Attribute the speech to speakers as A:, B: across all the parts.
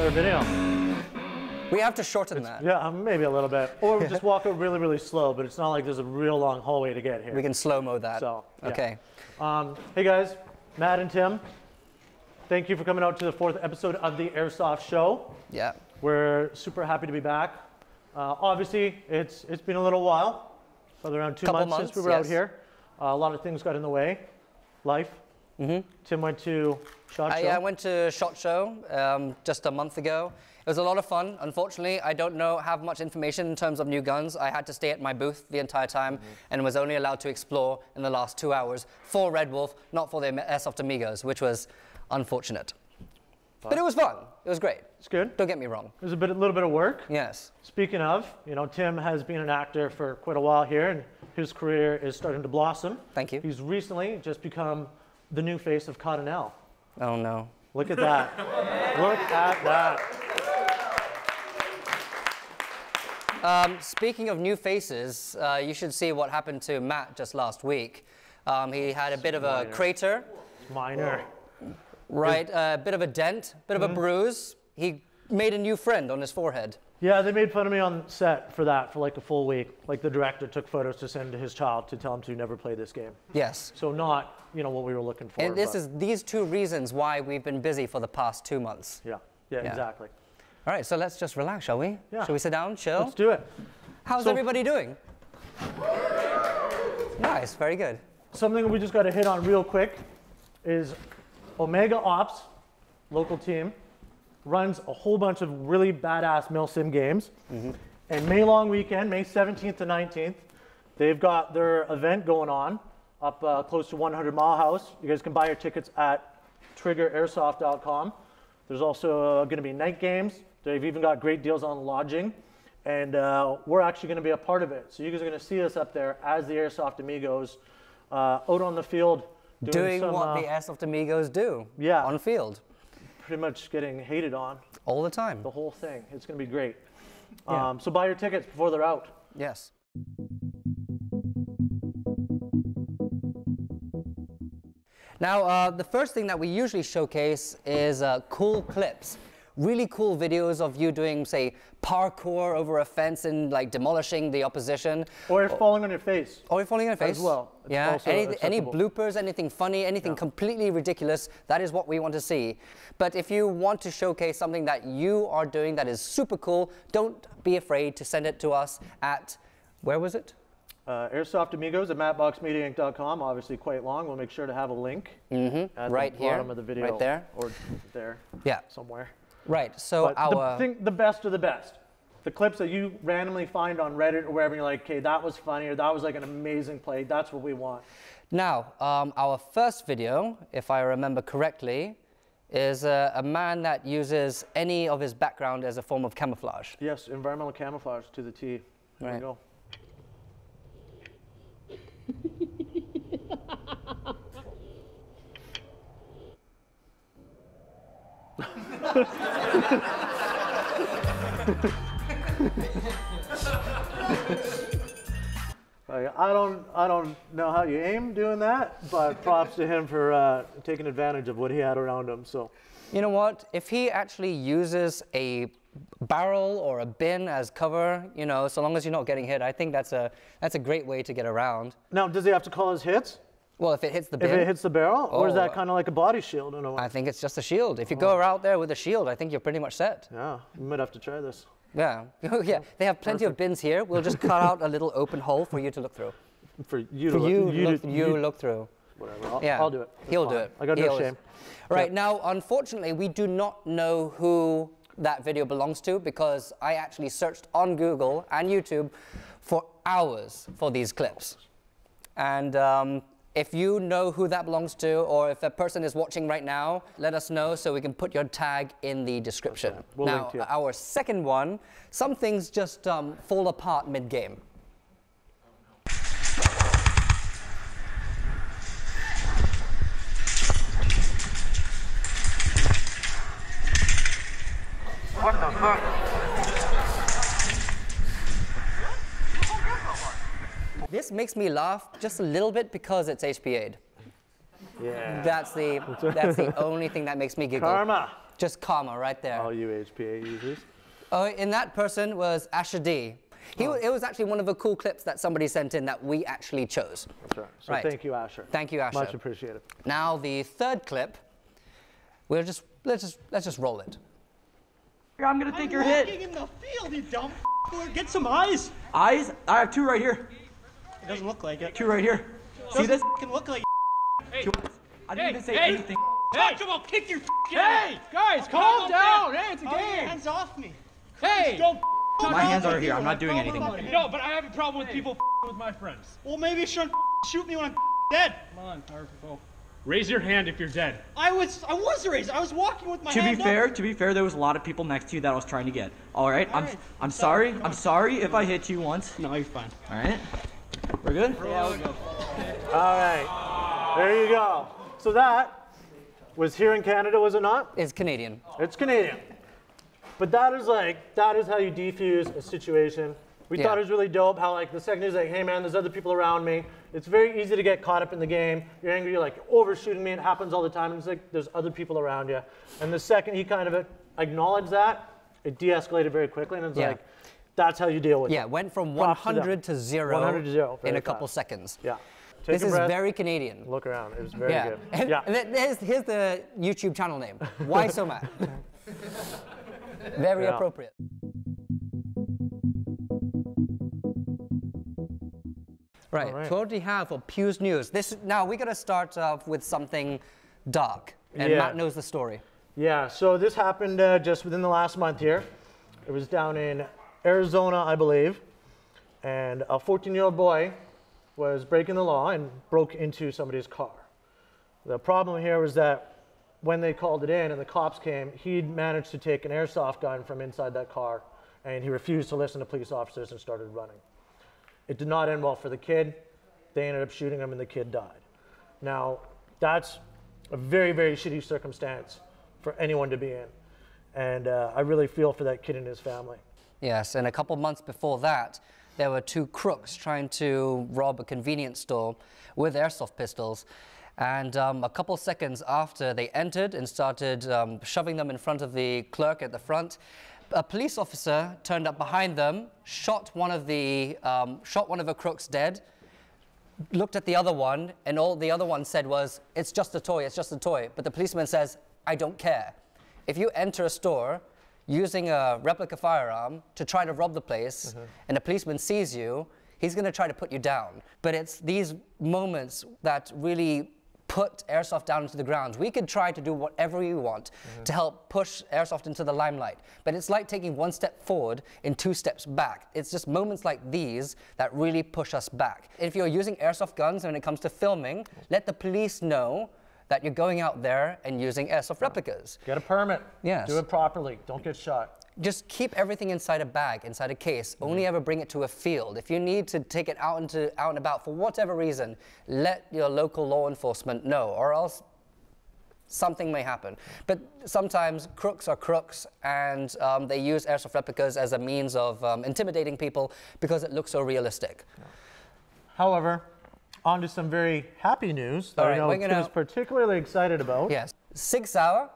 A: another video.
B: We have to shorten that.
A: Yeah, maybe a little bit. Or just walk it really, really slow, but it's not like there's a real long hallway to get here.
B: We can slow-mo that.
A: So, yeah.
B: Okay.
A: Hey guys, Matt and Tim, thank you for coming out to the 4th episode of the Airsoft Show.
B: Yeah.
A: We're super happy to be back. Obviously, it's been a little while, probably around 2 months since we were out here. A lot of things got in the way. Life. Tim went to SHOT Show.
B: Yeah, I went to SHOT Show just a month ago. It was a lot of fun. Unfortunately, I don't have much information in terms of new guns. I had to stay at my booth the entire time and was only allowed to explore in the last 2 hours for Red Wolf, not for the Airsoft Amigos, which was unfortunate. But it was fun. It was great.
A: It's good.
B: Don't get me wrong.
A: It was a little bit of work.
B: Yes.
A: Speaking of, you know, Tim has been an actor for quite a while here, and his career is starting to blossom.
B: Thank you.
A: He's recently just become the new face of Cottonelle.
B: Oh, no.
A: Look at that. Look at that.
B: Speaking of new faces, you should see what happened to Matt just last week. He had a bit of a crater.
A: Minor.
B: Right, a bit of a dent, bit of a bruise. He made a new friend on his forehead.
A: Yeah, they made fun of me on set for that for like a full week. Like the director took photos to send to his child to tell him to never play this game.
B: Yes.
A: So not, you know, what we were looking for.
B: And these two reasons why we've been busy for the past 2 months.
A: Yeah, exactly.
B: All right, so let's just relax, shall we?
A: Yeah.
B: Shall we sit down, chill?
A: Let's do it.
B: How's everybody doing? Nice, very good.
A: Something we just got to hit on real quick is Omega Ops, local team, runs a whole bunch of really badass mil-sim games. And May long weekend, May 17th to 19th, they've got their event going on up close to 100 Mile House. You guys can buy your tickets at triggerairsoft.com. There's also going to be night games. They've even got great deals on lodging. And we're actually going to be a part of it. So you guys are going to see us up there as the Airsoft Amigos out on the field. Doing
B: what the Airsoft Amigos do on field.
A: Pretty much getting hated on.
B: All the time.
A: The whole thing. It's going to be great.
B: Yeah.
A: So buy your tickets before they're out.
B: Yes. Now, the first thing that we usually showcase is cool clips. Really cool videos of you doing, say, parkour over a fence and like demolishing the opposition.
A: Or you're falling on your face.
B: Or you're falling on your face.
A: As well. It's
B: any bloopers, anything funny, anything completely ridiculous, that is what we want to see. But if you want to showcase something that you are doing that is super cool, don't be afraid to send it to us at, where was it?
A: Airsoft Amigos at mattboxmediainc.com. Obviously quite long. We'll make sure to have a link at the bottom of the video.
B: Right there.
A: Or there.
B: Yeah.
A: Somewhere.
B: Right. So
A: the best of the best. The clips that you randomly find on Reddit or wherever, you're like, okay, that was funny, or that was like an amazing play. That's what we want.
B: Now, our first video, if I remember correctly, is a man that uses any of his background as a form of camouflage. Yes,
A: environmental camouflage to the T. There we go. I don't know how you aim doing that, but props to him for taking advantage of what he had around him. So,
B: you know what? If he actually uses a barrel or a bin as cover, you know, so long as you're not getting hit, I think that's a great way to get around.
A: Now, does he have to call his hits?
B: Well, if it hits the bin.
A: If it hits the barrel, or is that kind of like a body shield?
B: I think it's just a shield. If you go out there with a shield, I think you're pretty much set.
A: Yeah, you might have to try this.
B: Yeah, yeah. They have plenty of bins here. We'll just cut out a little open hole for you to look through.
A: For you to
B: look through.
A: Whatever. I'll do it.
B: He'll do it.
A: I got no shame.
B: Right, now, unfortunately, we do not know who that video belongs to because I actually searched on Google and YouTube for hours for these clips. And if you know who that belongs to, or if a person is watching right now, let us know so we can put your tag in the description.
A: Okay. We'll link to you.
B: Our second one, some things just fall apart mid-game.
C: What the fuck?
B: This makes me laugh just a little bit because it's HPA'd.
A: Yeah.
B: That's the only thing that makes me giggle.
A: Karma.
B: Just karma right there.
A: All you HPA users.
B: Oh, and that person was Asher D. It was actually one of the cool clips that somebody sent in that we actually chose.
A: That's right. So thank you, Asher.
B: Thank you, Asher.
A: Much appreciated.
B: Now the third clip, let's just roll it.
C: I'm gonna take your hit.
D: In the field, you dumb f***er. Get some eyes.
C: Eyes? I have 2 right here.
D: It doesn't look like it.
C: 2 right here. See this?
D: It look like
C: Two. I didn't even say anything.
D: Hey, I'll kick your
E: Hey, guys, calm down. Hey, it's a
D: Your
E: game.
D: hands off me.
E: Hey.
D: Don't
C: My hands are here. I'm not doing anything.
E: No, but I have a problem with people with my friends.
D: Well, maybe you shouldn't shoot me when I'm dead.
E: Come on, Powerful. Raise your hand if you're dead.
D: I was raised. I was walking with my
C: To
D: hand
C: be fair, there was a lot of people next to you that I was trying to get. All right, I'm sorry. I'm sorry if I hit you once.
D: No, you're fine.
C: All right, we're good.
D: Yeah, we'll go.
A: All right. There you go. So that was here in Canada, was it not?
B: It's Canadian.
A: It's Canadian. But that is how you defuse a situation. We thought it was really dope how like the second he's like, hey man, there's other people around me. It's very easy to get caught up in the game. You're angry, you're like overshooting me. It happens all the time. And it's like there's other people around you. And the second he kind of acknowledged that, it de-escalated very quickly. And it's like, that's how you deal with it.
B: Yeah, went from 100 to 0,
A: 100 to 0
B: in a
A: fast.
B: couple seconds.
A: Yeah.
B: This is very Canadian.
A: Look around. It was very good.
B: And, and here's the YouTube channel name. Why So Mad? Very appropriate. Right, so what do you have for PEWS News? Now we got to start off with something dark, and Matt knows the story.
A: Yeah, so this happened just within the last month here. It was down in Arizona, I believe, and a 14-year-old boy was breaking the law and broke into somebody's car. The problem here was that when they called it in and the cops came, he'd managed to take an airsoft gun from inside that car, and he refused to listen to police officers and started running. It did not end well for the kid. They ended up shooting him and the kid died. Now, that's a very, very shitty circumstance for anyone to be in. And I really feel for that kid and his family.
B: Yes, and a couple months before that, there were 2 crooks trying to rob a convenience store with airsoft pistols. And a couple seconds after they entered and started shoving them in front of the clerk at the front, a police officer turned up behind them, shot one of the crooks dead, looked at the other one, and all the other one said was, "It's just a toy, it's just a toy." But the policeman says, "I don't care. If you enter a store using a replica firearm to try to rob the place, and the policeman sees you, he's going to try to put you down." But it's these moments that really put airsoft down into the ground. We could try to do whatever we want to help push airsoft into the limelight, but it's like taking 1 step forward and 2 steps back. It's just moments like these that really push us back. If you're using airsoft guns when it comes to filming, let the police know that you're going out there and using airsoft replicas.
A: Get a permit.
B: Yes.
A: Do it properly. Don't get shot.
B: Just keep everything inside a bag, inside a case. Only ever bring it to a field. If you need to take it out and about for whatever reason, let your local law enforcement know, or else something may happen. But sometimes crooks are crooks, and they use airsoft replicas as a means of intimidating people because it looks so realistic.
A: However, on to some very happy news that I know Tim is particularly excited about.
B: Yes. Sig Sauer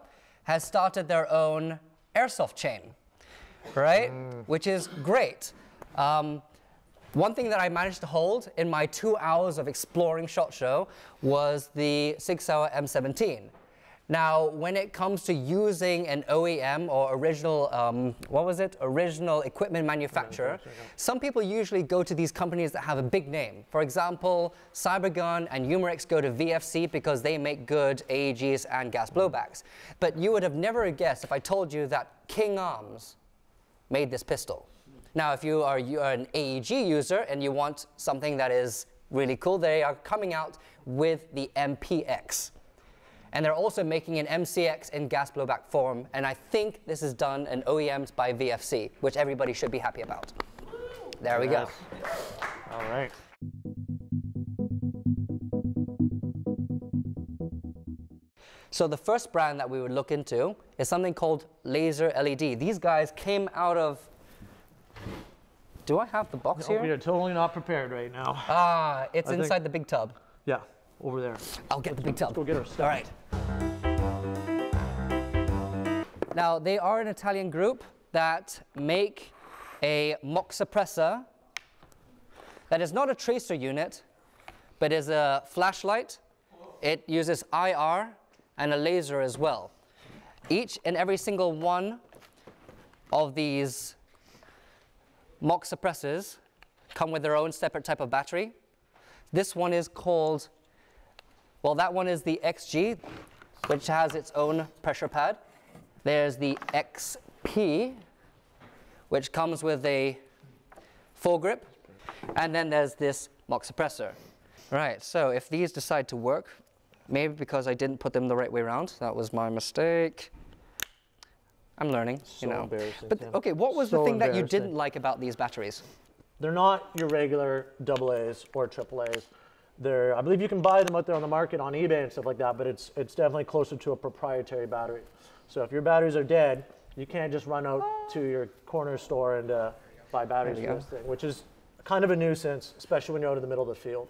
B: has started their own airsoft chain, right? Which is great. One thing that I managed to hold in my 2 hours of exploring SHOT Show was the Sig Sauer M17. Now, when it comes to using an OEM or original, original equipment manufacturer, some people usually go to these companies that have a big name. For example, Cybergun and Umarex go to VFC because they make good AEGs and gas blowbacks. But you would have never guessed if I told you that King Arms made this pistol. Now, if you are an AEG user and you want something that is really cool, they are coming out with the MPX. And they're also making an MCX in gas blowback form, and I think this is done in OEMs by VFC, which everybody should be happy about. There we go.
A: All right.
B: So the first brand that we would look into is something called Laser LED. These guys came out of... Do I have the box here?
A: We are totally not prepared right now.
B: Ah, it's inside the big tub.
A: Yeah, over there.
B: I'll get the big tub.
A: Let's go get our stuff.
B: All right. Now, they are an Italian group that make a mock suppressor that is not a tracer unit, but is a flashlight. It uses IR and a laser as well. Each and every single one of these mock suppressors come with their own separate type of battery. This one is called, well, that one is the XG, which has its own pressure pad. There's the XP, which comes with a foregrip. And then there's this mock suppressor. Right, so if these decide to work, maybe because I didn't put them the right way around, that was my mistake. I'm learning, you know.
A: Embarrassing,
B: But
A: Tim.
B: okay, what was the
A: So
B: thing that you
A: embarrassing.
B: didn't like about these batteries?
A: They're not your regular AA's or AAA's. They're, I believe you can buy them out there on the market on eBay and stuff like that, but it's definitely closer to a proprietary battery. So if your batteries are dead, you can't just run out to your corner store and buy batteries
B: There
A: for
B: you
A: this thing, which is kind of a nuisance, especially when you're out in the middle of the field.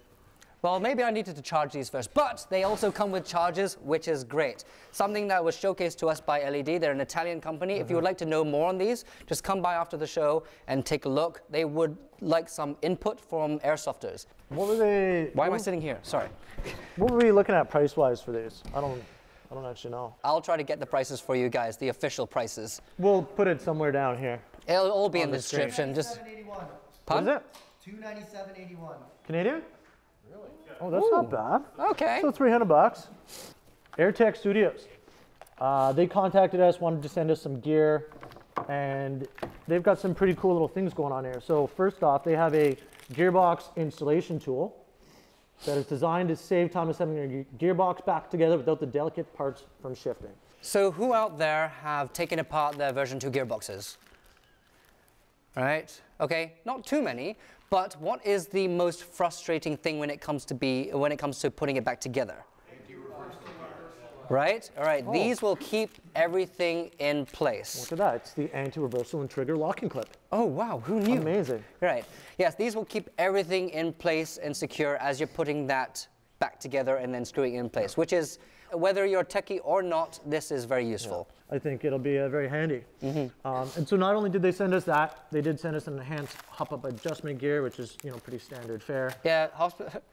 B: Well, maybe I needed to charge these first, but they also come with chargers, which is great. Something that was showcased to us by LED. They're an Italian company. If you would like to know more on these, just come by after the show and take a look. They would like some input from airsofters.
A: What were they?
B: Why am I sitting here? Sorry.
A: What were we looking at price-wise for these? I don't actually know.
B: I'll try to get the prices for you guys, the official prices.
A: We'll put it somewhere down here.
B: It'll all be in the
A: the screen.
B: description. Just
F: $297.81.
B: pardon?
A: What is it?
F: $297.81.
A: Canadian? Really? Oh, that's not bad.
B: Okay.
A: So $300. Airtech Studios. They contacted us, wanted to send us some gear, and they've got some pretty cool little things going on here. So first off, they have a gearbox installation tool that is designed to save time assembling your gearbox back together without the delicate parts from shifting.
B: So who out there have taken apart their version 2 gearboxes? Right? Okay, not too many, but what is the most frustrating thing when it comes to putting it back together? Right? All right, these will keep everything in place.
A: Look at that, it's the anti-reversal and trigger locking clip.
B: Oh wow, who knew?
A: Amazing.
B: Right. Yes, these will keep everything in place and secure as you're putting that back together and then screwing it in place, which is, whether you're techie or not, this is very useful.
A: I think it'll be very handy. And so not only did they send us that, they did send us an enhanced hop-up adjustment gear, which is pretty standard fare.
B: Yeah,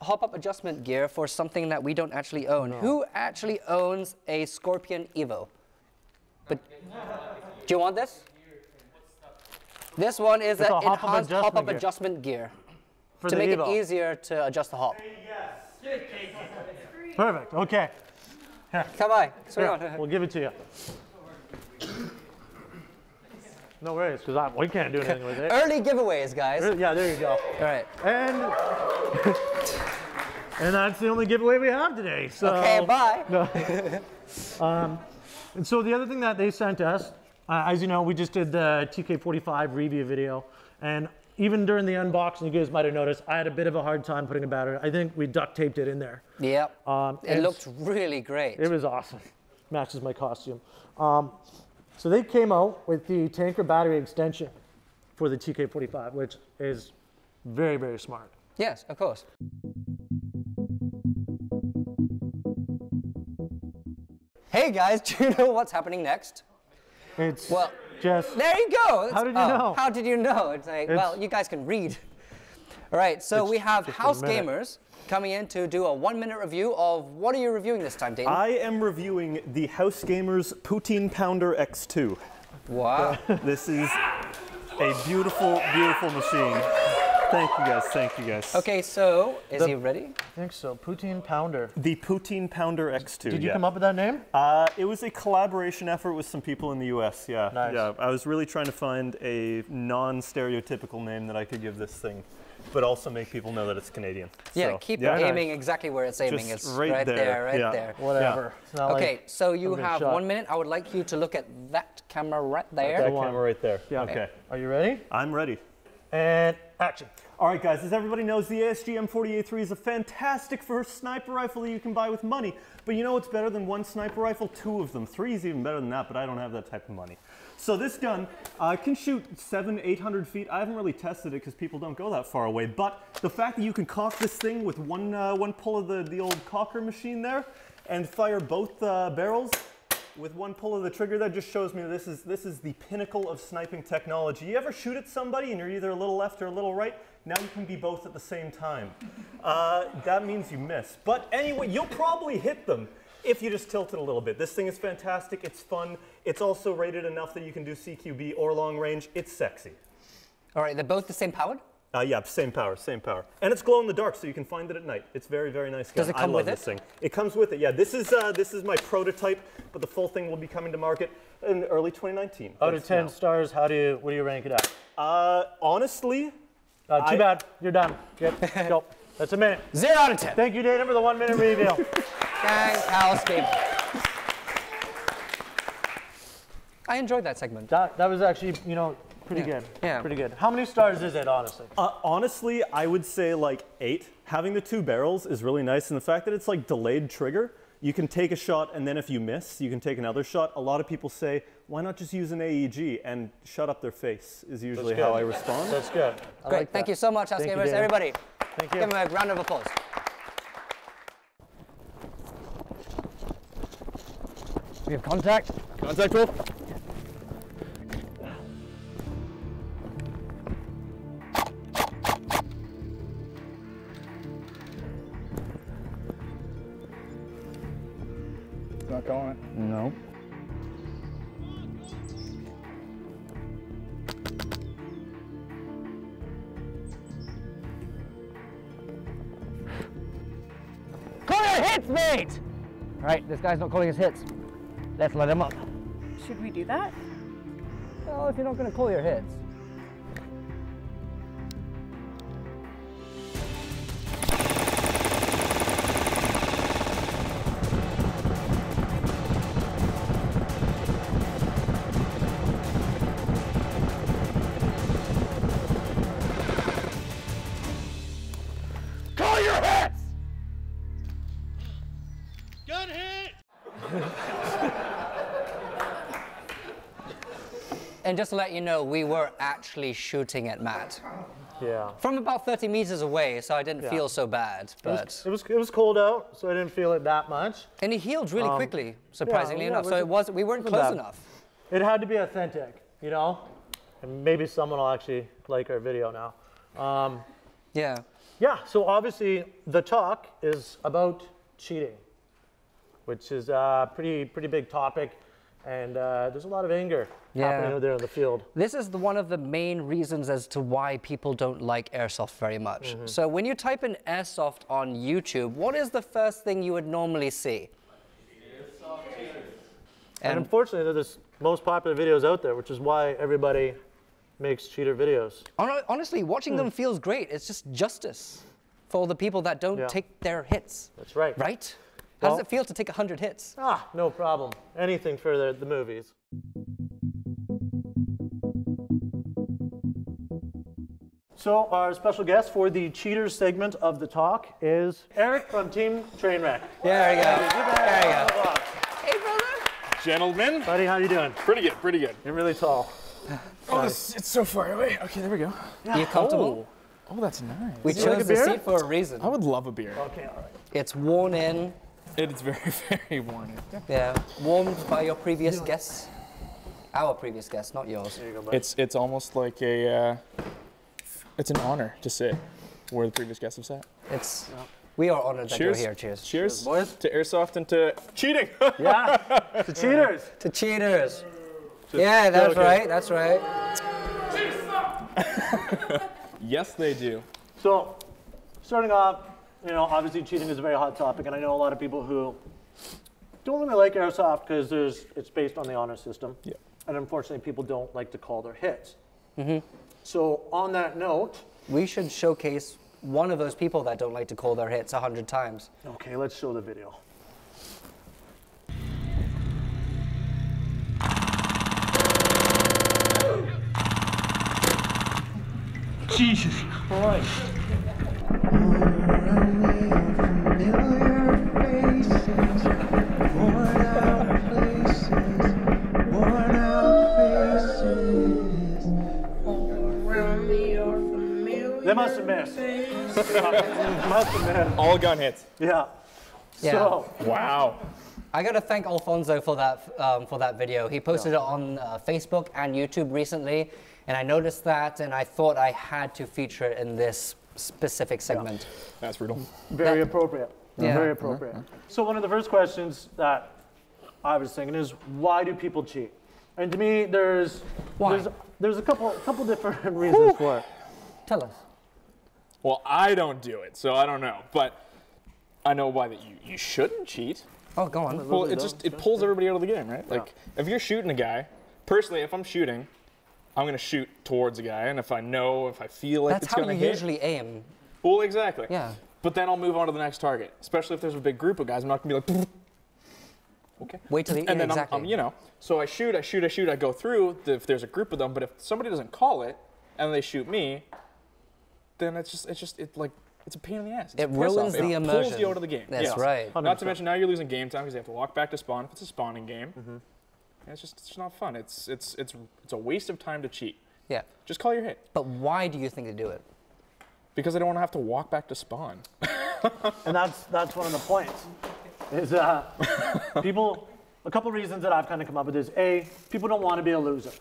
B: hop-up adjustment gear for something that we don't actually own. Who actually owns a Scorpion Evo? But do you want this? This one is an enhanced hop-up adjustment gear
A: For
B: to
A: the
B: make
A: Evo.
B: it easier to adjust the hop.
A: Perfect, okay.
B: Come by. Swing
A: Here,
B: on.
A: we'll give it to you. No worries, because we can't do anything with it.
B: Early giveaways, guys.
A: Yeah, there you go.
B: All right.
A: And that's the only giveaway we have today. So.
B: Okay, bye.
A: And so the other thing that they sent us, as you know, we just did the TK45 review video, and even during the unboxing, you guys might have noticed, I had a bit of a hard time putting a battery. I think we duct taped it in there.
B: Yep. It
A: and
B: looked really great.
A: It was awesome. Matches my costume. So they came out with the tanker battery extension for the TK45, which is very, very smart.
B: Yes, of course. Hey guys, do you know what's happening next?
A: It's
B: Well,
A: just,
B: there you go.
A: How did you know?
B: How did you know? It's like, well, you guys can read. All right, so we have
A: just a
B: House
A: minute.
B: Gamers coming in to do a 1-minute review of, what are you reviewing this time, Dayton?
G: I am reviewing the House Gamers Poutine Pounder X2.
B: Wow.
G: This is a beautiful, beautiful machine. Thank you guys, thank you guys.
B: Okay, so is he ready?
A: I think so, Poutine Pounder.
G: The Poutine Pounder X2.
A: Did you come up with that name?
G: It was a collaboration effort with some people in the US, yeah.
A: Nice.
G: Yeah, I was really trying to find a non-stereotypical name that I could give this thing, but also make people know that it's Canadian.
B: Yeah,
G: So,
B: keep
G: yeah.
B: aiming exactly where it's aiming.
G: Just
B: It's
G: right there,
B: right
G: yeah.
B: there.
A: Whatever. It's not
B: Okay,
A: like
B: so you
A: I'm being
B: have
A: shot.
B: 1 minute. I would like you to look at that camera right there.
G: That
A: one.
G: camera right there.
A: Yeah.
G: Okay,
A: Are you ready?
G: I'm ready.
A: And action.
G: All right, guys, as everybody knows, the ASG M40A3 is a fantastic first sniper rifle that you can buy with money. But you know what's better than one sniper rifle? 2 of them. 3 is even better than that, but I don't have that type of money. So this gun can shoot 700-800 feet. I haven't really tested it because people don't go that far away. But the fact that you can cock this thing with one pull of the old cocker machine there and fire both barrels with one pull of the trigger, that just shows me this is the pinnacle of sniping technology. You ever shoot at somebody and you're either a little left or a little right? Now you can be both at the same time. That means you miss. But anyway, you'll probably hit them if you just tilt it a little bit. This thing is fantastic. It's fun. It's also rated enough that you can do CQB or long range. It's sexy.
B: All right, they're both the same powered?
G: Yeah, same power, same power. And it's glow in the dark, so you can find it at night. It's very, very nice gun.
B: Does it come with
G: this thing. It comes with it, yeah. This is my prototype, but the full thing will be coming to market in early 2019.
A: Out of 10 stars, what do you rank it at?
G: Honestly,
A: too bad. You're done. Go. That's a minute.
B: 0 out of 10.
A: Thank you, Dana, for the 1 minute reveal.
B: Thanks, housekeeping. I enjoyed that segment.
A: That was actually, pretty good.
B: Yeah.
A: Pretty good. How many stars is it, honestly?
G: honestly, I would say like 8. Having the 2 barrels is really nice, and the fact that it's like delayed trigger, you can take a shot, and then if you miss, you can take another shot. A lot of people say, why not just use an AEG and shut up their face is usually how I respond.
A: That's good.
B: Great. Thank you so much, House Gamers.
A: Dana.
B: Everybody,
A: Thank you.
B: give them a round of applause. We have contact.
E: Contact, Wolf.
F: Not going it.
B: No. Call your hits, mate! All right, this guy's not calling his hits. Let's let him up.
H: Should we do that?
B: Well, if you're not going to call your hits.
E: Call your hits!
D: Good hit!
B: And just to let you know, we were actually shooting at Matt.
A: Yeah.
B: From about 30 meters away, so I didn't feel so bad. But
A: It was cold out, so I didn't feel it that much.
B: and he healed really quickly, surprisingly
A: yeah,
B: enough.
A: it
B: So we weren't
A: wasn't
B: close
A: bad.
B: enough.
A: It had to be authentic, And maybe someone will actually like our video now.
B: Yeah.
A: Yeah, so obviously the talk is about cheating, which is a pretty big topic, and there's a lot of anger happening out there in the field.
B: This is one of the main reasons as to why people don't like airsoft very much. So when you type in airsoft on YouTube, what is the first thing you would normally see?
A: And unfortunately, they're the most popular videos out there, which is why everybody makes cheater videos.
B: Honestly, watching them feels great. It's just justice for the people that don't take their hits.
A: That's right.
B: Right? How does it feel to take 100 hits?
A: No problem. Anything for the movies. So our special guest for the cheaters segment of the talk is Eric from Team Trainwreck.
B: There we go. There you go. Hey, brother.
E: Gentlemen.
A: Buddy, how you doing?
E: Pretty good, pretty good.
A: You're really tall.
F: Oh, it's so far away. Okay, there we go.
B: You comfortable?
F: Oh, that's nice.
B: We chose the seat for a reason.
F: I would love a beer.
A: Okay, all right.
B: It's worn in.
F: It's very, very worn.
B: Yeah. Warmed by your previous guests. Our previous guests, not yours.
A: There you go, buddy.
F: It's almost like a, it's an honor to sit where the previous guests have sat.
B: We are honored that
F: Cheers.
B: you're here. Cheers.
F: Cheers,
A: boys.
F: to airsoft and to cheating.
A: Yeah, the cheaters.
B: To cheaters. Yeah, that's
A: joking.
B: right. That's right.
F: Yes, they do.
A: So, starting off, obviously cheating is a very hot topic, and I know a lot of people who don't really like airsoft because it's based on the honor system.
F: Yeah.
A: And unfortunately, people don't like to call their hits. So, on that note,
B: We should showcase one of those people that don't like to call their hits 100 times.
A: okay, let's show the video.
D: Jesus Christ.
A: They must have missed. Must have missed.
F: All gun hits.
A: Yeah.
B: Yeah.
A: So,
F: Wow.
B: I got to thank Alfonso for that video. He posted it on Facebook and YouTube recently, and I noticed that, and I thought I had to feature it in this specific segment.
F: That's brutal.
A: Very appropriate.
B: Yeah.
A: Very appropriate. So one of the first questions that I was thinking is, why do people cheat? And to me, there's a couple different reasons for it.
B: Tell us.
F: Well, I don't do it, so I don't know. But I know why that you shouldn't cheat.
B: Oh, go on.
F: Well, it pulls everybody out of the game, right? Like, if you're shooting a guy, personally, if I'm shooting, I'm going to shoot towards a guy, and if I feel like it's going to hit.
B: That's how you usually aim.
F: Well, exactly.
B: Yeah.
F: But then I'll move on to the next target, especially if there's a big group of guys. I'm not going to be like, okay.
B: Wait till the
F: and then
B: exactly.
F: I'm, so I shoot, I go through if there's a group of them, but if somebody doesn't call it, and they shoot me, then it's a pain in the ass.
B: It ruins the immersion.
F: It pulls you out of the game.
B: That's right.
A: 100%.
F: Not to mention now you're losing game time because you have to walk back to spawn if it's a spawning game. And it's just not fun. It's a waste of time to cheat.
B: Yeah.
F: Just call your hit.
B: But why do you think they do it?
F: Because I don't want to have to walk back to spawn.
A: And that's one of the points. Is people, a couple reasons that I've kind of come up with is A, people don't want to be a loser.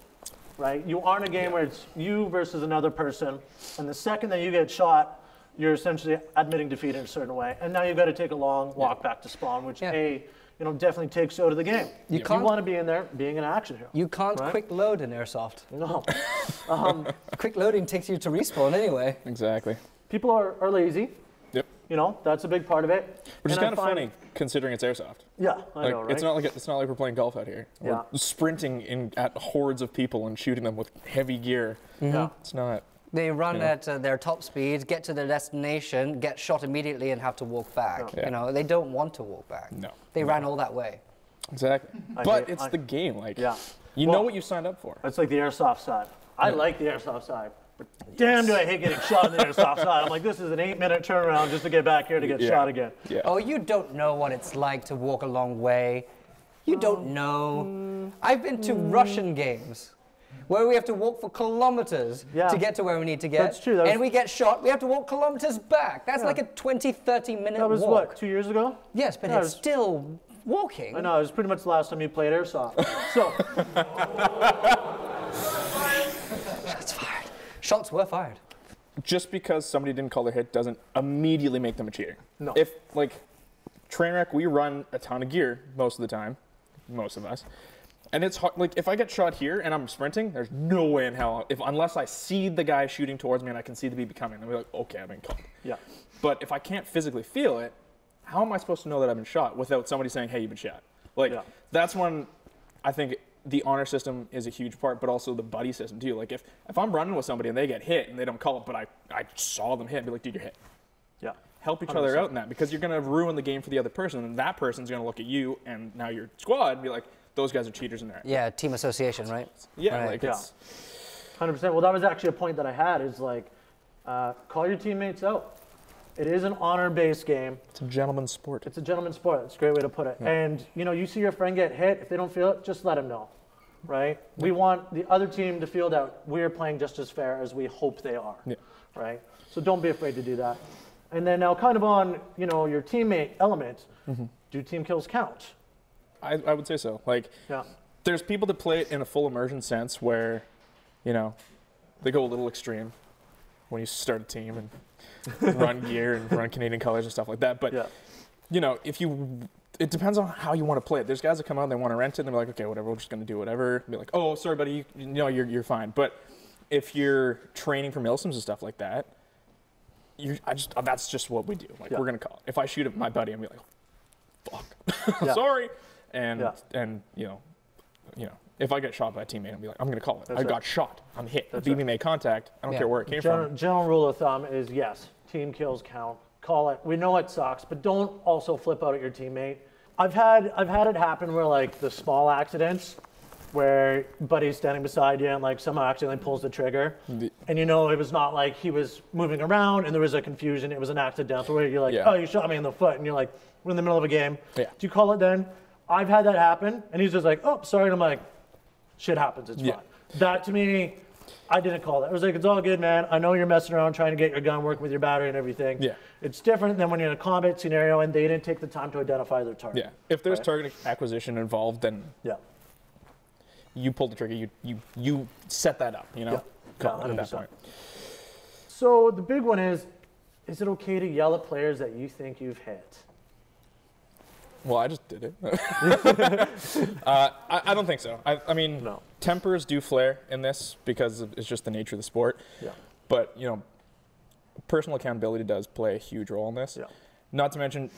A: Right? You are in a game where it's you versus another person, and the second that you get shot, you're essentially admitting defeat in a certain way, and now you've got to take a long walk back to spawn, which definitely takes you out of the game. You want to be in there being an action hero.
B: You can't quick load in Airsoft.
A: No.
B: Quick loading takes you to respawn anyway.
F: Exactly.
A: People are lazy.
F: Yep.
A: That's a big part of it.
F: Which is kind of funny considering it's Airsoft.
A: Yeah, I know, right?
F: It's not like we're playing golf out here.
A: Yeah.
F: We're sprinting at hordes of people and shooting them with heavy gear.
A: Yeah.
F: It's not.
B: They run at their top speed, get to their destination, get shot immediately, and have to walk back.
F: Yeah.
B: They don't want to walk back.
F: No.
B: They ran all that way.
F: Exactly. But it's the game. You know what you signed up for.
A: That's like the Airsoft side. I like the Airsoft side. But damn, do I hate getting shot on the Airsoft side. I'm like, this is an 8-minute turnaround just to get back here to get shot again.
F: Yeah.
B: Oh, you don't know what it's like to walk a long way. You don't know. I've been to Russian games where we have to walk for kilometers to get to where we need to get.
A: That's true.
B: And we get shot, we have to walk kilometers back. That's like a 20, 30-minute walk.
A: That was what, 2 years ago?
B: Yes, but it's still walking.
A: I know, it was pretty much the last time you played Airsoft. So.
B: Shots fired. Shots were fired.
F: Just because somebody didn't call their hit doesn't immediately make them a cheater.
A: No.
F: If, Trainwreck, we run a ton of gear most of the time, most of us. And it's hard, if I get shot here and I'm sprinting, there's no way in hell, unless I see the guy shooting towards me and I can see the BB coming, I'll be like, okay, I've been caught.
A: Yeah.
F: But if I can't physically feel it, how am I supposed to know that I've been shot without somebody saying, hey, you've been shot? That's when I think the honor system is a huge part, but also the buddy system too. If I'm running with somebody and they get hit and they don't call it, but I saw them hit and be like, dude, you're hit.
A: Yeah.
F: Help each other out in that, because you're going to ruin the game for the other person, and that person's going to look at you and now your squad and be like, those guys are cheaters in there.
B: Yeah, team association, right?
F: Yeah,
B: right.
F: it's
A: 100%. Well, that was actually a point that I had is call your teammates out. It is an honor-based game.
F: It's a gentleman's sport.
A: It's a gentleman's sport. That's a great way to put it. Yeah. And, you see your friend get hit. If they don't feel it, just let them know, right? Yeah. We want the other team to feel that we're playing just as fair as we hope they are, right? So don't be afraid to do that. And then now kind of on, your teammate element, do team kills count?
F: I would say so. There's people that play it in a full immersion sense where, they go a little extreme when you start a team and run gear and run Canadian colors and stuff like that. But, it depends on how you want to play it. There's guys that come out and they want to rent it and they're like, okay, whatever, we're just going to do whatever. Be like, oh, sorry, buddy, you're fine. But if you're training for milsims and stuff like that, that's just what we do. We're going to call it. If I shoot at my buddy, I'm going to be like, fuck, sorry. And if I get shot by a teammate, I'll be like, I'm going to call it. I got shot. I'm hit. The BB made contact. I don't care where it came from.
A: General rule of thumb is yes, team kills count. Call it. We know it sucks, but don't also flip out at your teammate. I've had it happen where the small accidents where buddy's standing beside you and somehow accidentally pulls the trigger. And it was not like he was moving around and there was a confusion. It was an accidental where you're like, oh, you shot me in the foot. And you're like, we're in the middle of a game. Yeah. Do you call it then? I've had that happen. And he's just like, oh, sorry. And I'm like, shit happens. It's fine. That to me, I didn't call that. I was like, it's all good, man. I know you're messing around trying to get your gun working with your battery and everything.
F: Yeah.
A: It's different than when you're in a combat scenario and they didn't take the time to identify their target.
F: Yeah. If there's target acquisition involved, then you pull the trigger. You set that up. You know.
A: Yeah.
F: At that point.
A: So the big one is it okay to yell at players that you think you've hit?
F: Well, I just did it. I don't think so. I mean, tempers do flare in this because it's just the nature of the sport.
A: Yeah.
F: But, you know, personal accountability does play a huge role in this.
A: Yeah.
F: Not to mention,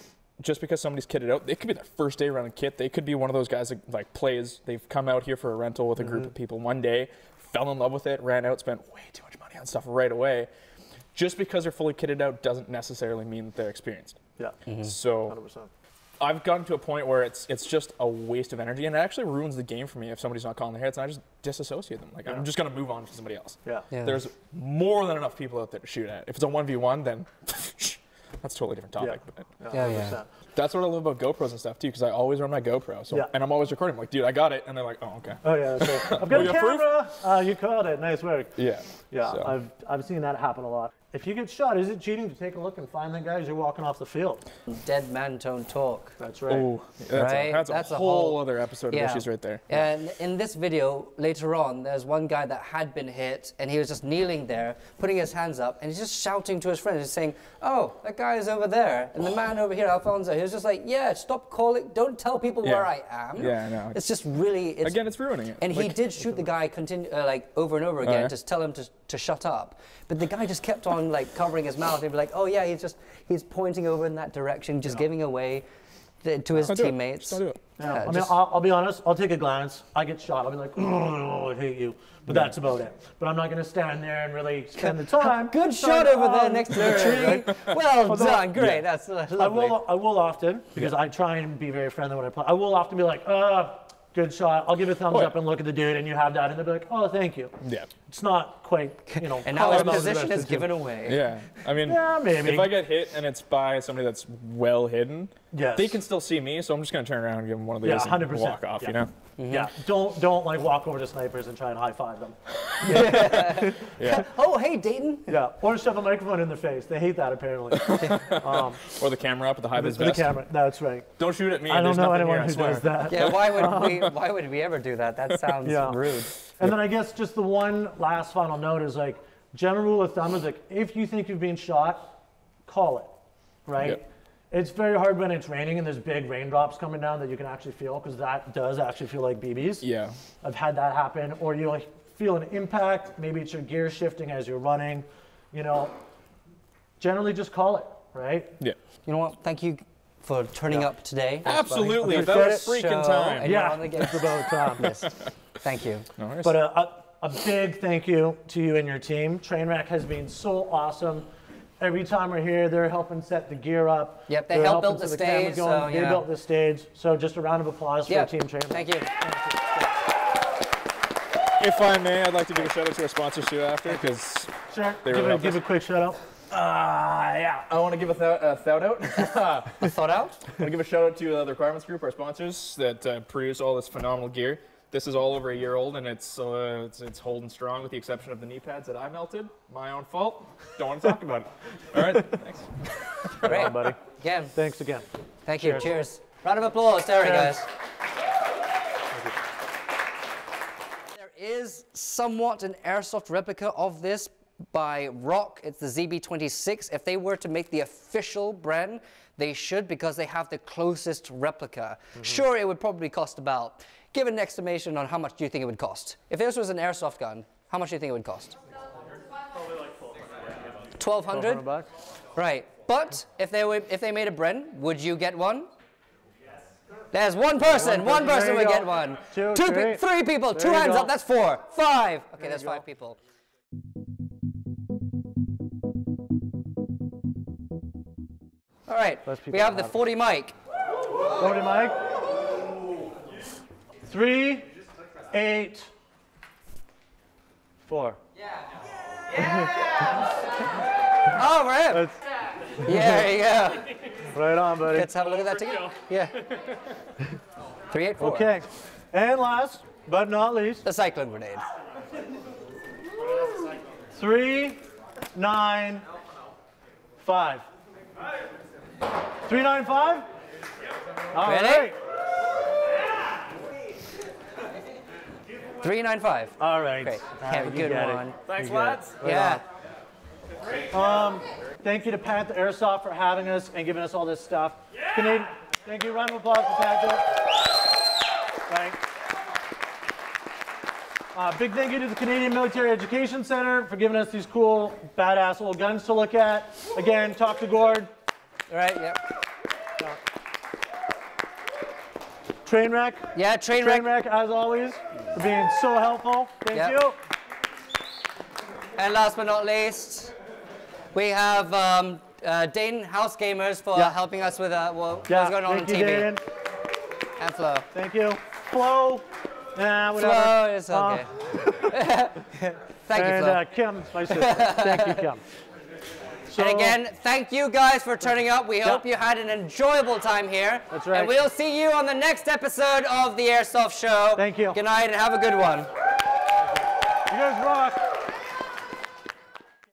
F: just because somebody's kitted out, it could be their first day running kit. They could be one of those guys that like plays. They've come out here for a rental with a group of people one day, fell in love with it, ran out, spent way too much money on stuff right away. Just because they're fully kitted out doesn't necessarily mean that they're experienced.
A: Yeah.
F: So
A: 100%.
F: I've gotten to a point where it's just a waste of energy, and it actually ruins the game for me if somebody's not calling their hits, and I just disassociate them. Like I'm just gonna move on to somebody else.
A: Yeah.
F: There's more than enough people out there to shoot at. If it's a 1v1, then that's a totally different topic. But that's what I love about GoPros and stuff too, because I always run my GoPro. So and I'm always recording. I'm like, dude, I got it, and they're like, oh, okay.
A: Oh yeah, that's right. I've got a camera. You caught it. Nice work.
F: Yeah.
A: Yeah.
F: So.
A: I've seen that happen a lot. If you get shot, is it cheating to take a look and find the guy as you're walking off the field?
B: Dead man don't talk.
A: That's right.
F: Oh, that's a whole other episode of issues right there.
B: And in this video, later on, there's one guy that had been hit, and he was just kneeling there, putting his hands up, and he's just shouting to his friends, just saying, oh, that guy is over there. And the man over here, Alfonso, he was just like, yeah, stop calling, don't tell people where I am.
F: Yeah, I know.
B: It's just really...
F: Again, it's ruining it.
B: And he did shoot the guy like over and over again to tell him to shut up. But the guy just kept on like covering his mouth. He'd be like, oh yeah, he's pointing over in that direction, just giving away to his teammates.
F: Just don't do it.
A: Yeah. I mean, I'll be honest, I'll take a glance. I get shot, I'll be like, oh, I hate you. But that's about it. But I'm not going to stand there and really spend the time.
B: Good shot over there next to the tree. Well done, great. That's lovely.
A: I will often, because I try and be very friendly when I play, I will often be like, good shot. I'll give a thumbs up and look at the dude, and you have that, and they'll be like, oh, thank you.
F: Yeah.
A: It's not quite, you know.
B: And now his position is given away.
F: Yeah. I mean,
A: maybe.
F: if I get hit and it's by somebody that's well hidden,
A: yes,
F: they can still see me, so I'm just going to turn around and give them one of these and walk off, you know?
A: Yeah, don't like walk over to snipers and try and high five them.
F: Yeah.
B: Oh, hey, Dayton.
A: Yeah, or shove a microphone in their face. They hate that apparently.
F: Or the camera up at the high vis vest.
A: The camera, that's right.
F: Don't shoot at me.
A: I don't know anyone
F: here,
A: who does that.
B: Yeah, why would we ever do that? That sounds rude.
A: And then I guess just the one last final note is like, general rule of thumb is like, if you think you've been shot, call it, right?
F: Yep.
A: It's very hard when it's raining and there's big raindrops coming down that you can actually feel, because that does actually feel like BBs.
F: Yeah.
A: I've had that happen. Or you like feel an impact, maybe it's your gear shifting as you're running, you know, generally just call it, right?
F: Yeah.
B: You know what? Thank you for turning up today.
F: Absolutely. That was freaking time.
A: Yeah, it's about time.
B: Yes. Thank you.
F: No worries.
A: But a big thank you to you and your team. Trainwreck has been so awesome. Every time we're here, they're helping set the gear up.
B: Yep, they helped build the stage.
A: They built the stage. So just a round of applause for Team Trainwreck.
B: Thank you.
F: If I may, I'd like to give a shout out to our sponsors too after, because
A: Give a quick shout out.
F: I want to give a shout out.
B: A thought out?
F: I want to give a shout out to the Requirements Group, our sponsors that produce all this phenomenal gear. This is all over a year old, and it's holding strong with the exception of the knee pads that I melted. My own fault. Don't want to talk about it. All right, thanks.
B: Great.
A: Bye, buddy.
B: Again.
A: Thanks again.
B: Thank you. Cheers. Round of applause, Terry, guys. There is somewhat an airsoft replica of this by Rock. It's the ZB26. If they were to make the official brand, they should, because they have the closest replica. Sure, it would probably cost about, give an estimation on how much do you think it would cost. If this was an airsoft gun, how much do you think it would cost?
D: Probably like
B: 1,200?
A: $1,200?
B: Right. But if they made a Bren, would you get one? Yes. There's one person. One person would get one. Three people. Two hands up. That's 4. 5. Okay, that's 5 people. All right. We have the 40 mic.
A: 40 mic. 3, 8, 4.
B: Oh, right. Yeah, there you go.
A: Right on, buddy.
B: Let's have a look at that together. Yeah. 3, 8, 4.
A: Okay. And last but not least,
B: The cyclone grenade.
A: 395. 395? All
B: Ready?
A: right.
B: 395.
A: All right.
B: Great.
A: All
B: Have a
A: right,
B: good
A: you got it.
B: one.
E: Thanks,
A: You got
E: lads.
B: Yeah.
A: Thank you to Panther Airsoft for having us and giving us all this stuff. Canadian, thank you. Round of applause for Panther. Thanks. Big thank you to the Canadian Military Education Center for giving us these cool, badass old guns to look at. Again, talk to Gord.
B: All right. Yep.
A: Trainwreck.
B: Yeah.
A: Trainwreck, as always, for being so helpful. Thank
B: Yep.
A: you.
B: And last but not least, we have Dane House Gamers for
A: Yeah.
B: helping us with what's
A: Yeah,
B: going on
A: thank
B: TV.
A: you, Dan.
B: And Flo.
A: Thank you. Flo. Nah, whatever.
B: Flo is okay. Thank you,
A: And
B: Flo.
A: Kim, my sister. Thank you, Kim. So,
B: And again, thank you guys for turning up. We hope you had an enjoyable time here.
A: That's right.
B: And we'll see you on the next episode of the Airsoft Show.
A: Thank you.
B: Good night and have a good one.
A: you guys rock.